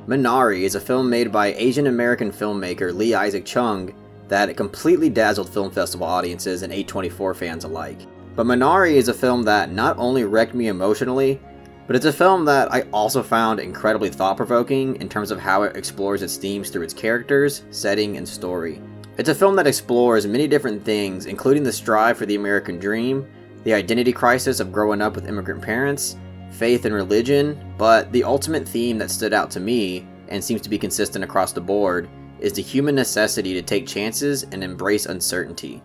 MInari is a film made by Asian American filmmaker Lee Isaac Chung that completely dazzled film festival audiences and A24 fans alike. But MInari is a film that not only wrecked me emotionally, but it's a film that I also found incredibly thought-provoking in terms of how it explores its themes through its characters, setting, and story. It's a film that explores many different things, including the strive for the American dream, the identity crisis of growing up with immigrant parents, faith and religion, but the ultimate theme that stood out to me, and seems to be consistent across the board, is the human necessity to take chances and embrace uncertainty.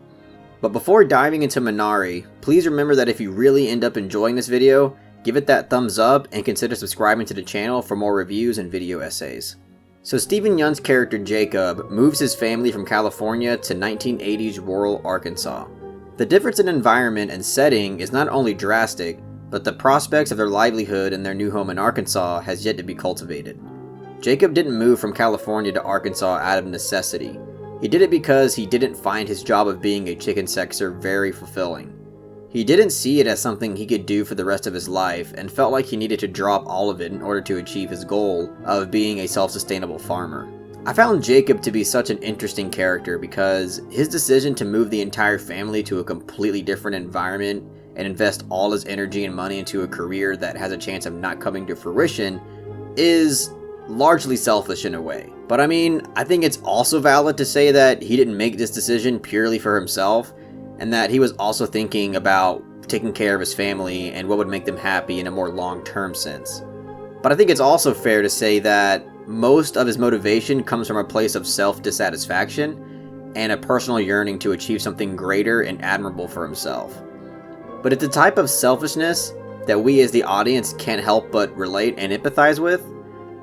But before diving into MInari, please remember that if you really end up enjoying this video, give it that thumbs up and consider subscribing to the channel for more reviews and video essays. So Steven Yeun's character Jacob moves his family from California to 1980s rural Arkansas. The difference in environment and setting is not only drastic, but the prospects of their livelihood in their new home in Arkansas has yet to be cultivated. Jacob didn't move from California to Arkansas out of necessity. He did it because he didn't find his job of being a chicken sexer very fulfilling. He didn't see it as something he could do for the rest of his life and felt like he needed to drop all of it in order to achieve his goal of being a self-sustainable farmer. I found Jacob to be such an interesting character because his decision to move the entire family to a completely different environment and invest all his energy and money into a career that has a chance of not coming to fruition is largely selfish in a way. But I mean, I think it's also valid to say that he didn't make this decision purely for himself, and that he was also thinking about taking care of his family and what would make them happy in a more long-term sense. But I think it's also fair to say that most of his motivation comes from a place of self-dissatisfaction and a personal yearning to achieve something greater and admirable for himself. But it's the type of selfishness that we as the audience can't help but relate and empathize with.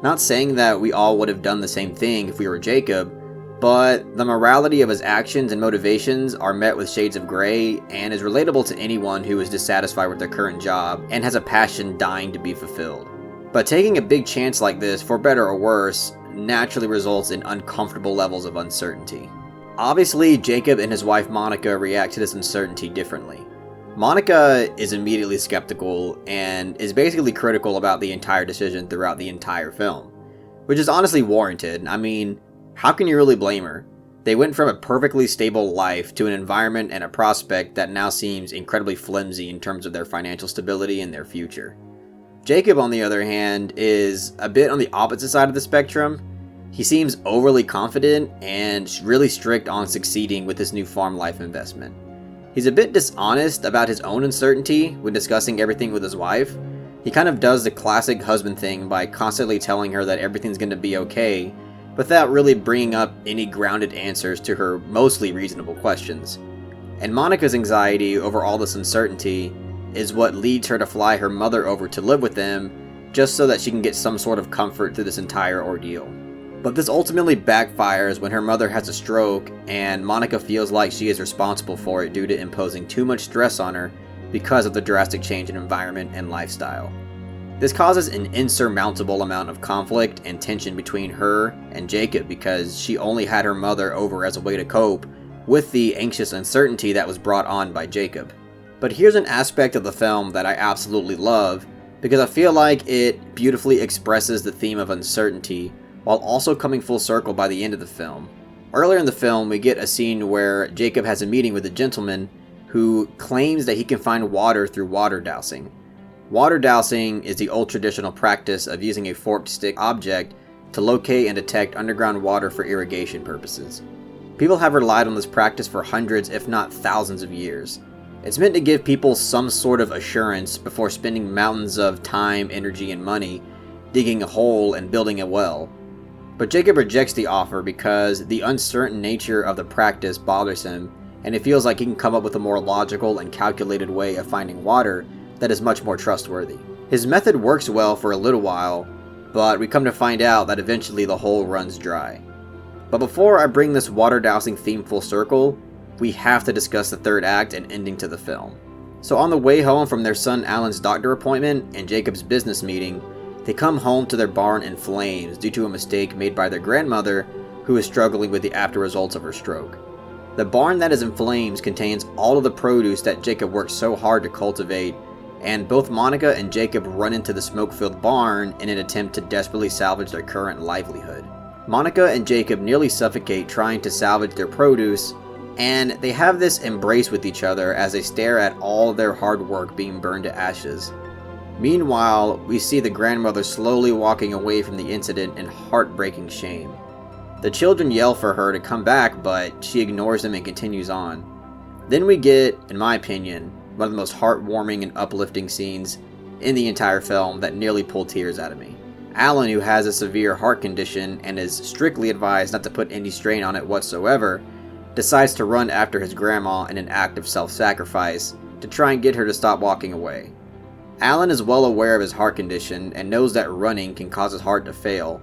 Not saying that we all would have done the same thing if we were Jacob, but the morality of his actions and motivations are met with shades of gray and is relatable to anyone who is dissatisfied with their current job and has a passion dying to be fulfilled. But taking a big chance like this, for better or worse, naturally results in uncomfortable levels of uncertainty. Obviously, Jacob and his wife Monica react to this uncertainty differently. Monica is immediately skeptical and is basically critical about the entire decision throughout the entire film, which is honestly warranted. I mean, how can you really blame her? They went from a perfectly stable life to an environment and a prospect that now seems incredibly flimsy in terms of their financial stability and their future. Jacob, on the other hand, is a bit on the opposite side of the spectrum. He seems overly confident and really strict on succeeding with his new farm life investment. He's a bit dishonest about his own uncertainty when discussing everything with his wife. He kind of does the classic husband thing by constantly telling her that everything's going to be okay, without really bringing up any grounded answers to her mostly reasonable questions. And Monica's anxiety over all this uncertainty is what leads her to fly her mother over to live with them, just so that she can get some sort of comfort through this entire ordeal. But this ultimately backfires when her mother has a stroke and Monica feels like she is responsible for it due to imposing too much stress on her because of the drastic change in environment and lifestyle. This causes an insurmountable amount of conflict and tension between her and Jacob because she only had her mother over as a way to cope with the anxious uncertainty that was brought on by Jacob. But here's an aspect of the film that I absolutely love because I feel like it beautifully expresses the theme of uncertainty while also coming full circle by the end of the film. Earlier in the film, we get a scene where Jacob has a meeting with a gentleman who claims that he can find water through water dowsing. Water dowsing is the old traditional practice of using a forked stick object to locate and detect underground water for irrigation purposes. People have relied on this practice for hundreds, if not thousands of years. It's meant to give people some sort of assurance before spending mountains of time, energy, and money digging a hole and building a well. But Jacob rejects the offer because the uncertain nature of the practice bothers him, and he feels like he can come up with a more logical and calculated way of finding water that is much more trustworthy. His method works well for a little while, but we come to find out that eventually the hole runs dry. But before I bring this water dowsing theme full circle, we have to discuss the third act and ending to the film. So on the way home from their son Alan's doctor appointment and Jacob's business meeting, they come home to their barn in flames due to a mistake made by their grandmother, who is struggling with the after results of her stroke. The barn that is in flames contains all of the produce that Jacob worked so hard to cultivate and both Monica and Jacob run into the smoke-filled barn in an attempt to desperately salvage their current livelihood. Monica and Jacob nearly suffocate trying to salvage their produce, and they have this embrace with each other as they stare at all their hard work being burned to ashes. Meanwhile, we see the grandmother slowly walking away from the incident in heartbreaking shame. The children yell for her to come back, but she ignores them and continues on. Then we get, in my opinion, one of the most heartwarming and uplifting scenes in the entire film that nearly pulled tears out of me. Alan, who has a severe heart condition and is strictly advised not to put any strain on it whatsoever, decides to run after his grandma in an act of self-sacrifice to try and get her to stop walking away. Alan is well aware of his heart condition and knows that running can cause his heart to fail,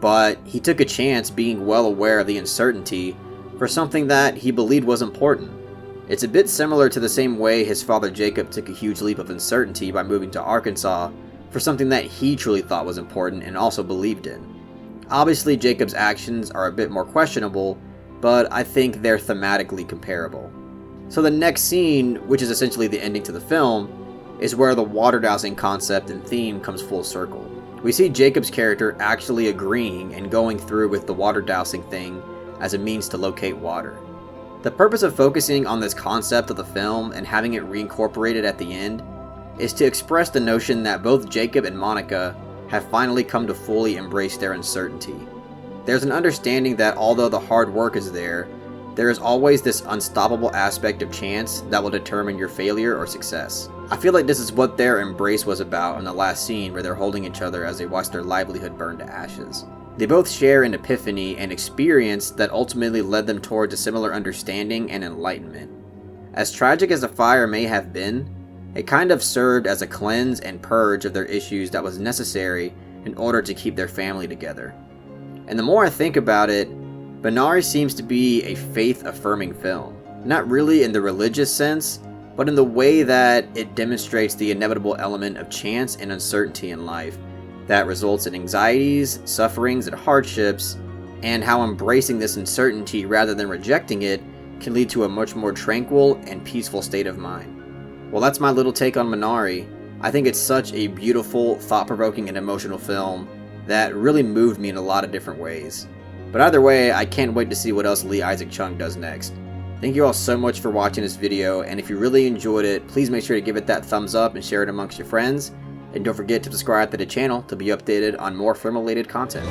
but he took a chance being well aware of the uncertainty for something that he believed was important. It's a bit similar to the same way his father Jacob took a huge leap of uncertainty by moving to Arkansas for something that he truly thought was important and also believed in. Obviously, Jacob's actions are a bit more questionable, but I think they're thematically comparable. So the next scene, which is essentially the ending to the film, is where the water dousing concept and theme comes full circle. We see Jacob's character actually agreeing and going through with the water dousing thing as a means to locate water. The purpose of focusing on this concept of the film and having it reincorporated at the end is to express the notion that both Jacob and Monica have finally come to fully embrace their uncertainty. There's an understanding that although the hard work is there is always this unstoppable aspect of chance that will determine your failure or success. I feel like this is what their embrace was about in the last scene where they're holding each other as they watch their livelihood burn to ashes. They both share an epiphany and experience that ultimately led them towards a similar understanding and enlightenment. As tragic as the fire may have been, it kind of served as a cleanse and purge of their issues that was necessary in order to keep their family together. And the more I think about it, MInari seems to be a faith-affirming film. Not really in the religious sense, but in the way that it demonstrates the inevitable element of chance and uncertainty in life that results in anxieties, sufferings, and hardships, and how embracing this uncertainty rather than rejecting it can lead to a much more tranquil and peaceful state of mind. Well, that's my little take on MInari. I think it's such a beautiful, thought-provoking, and emotional film that really moved me in a lot of different ways. But either way, I can't wait to see what else Lee Isaac Chung does next. Thank you all so much for watching this video, and if you really enjoyed it, please make sure to give it that thumbs up and share it amongst your friends. And don't forget to subscribe to the channel to be updated on more film-related content.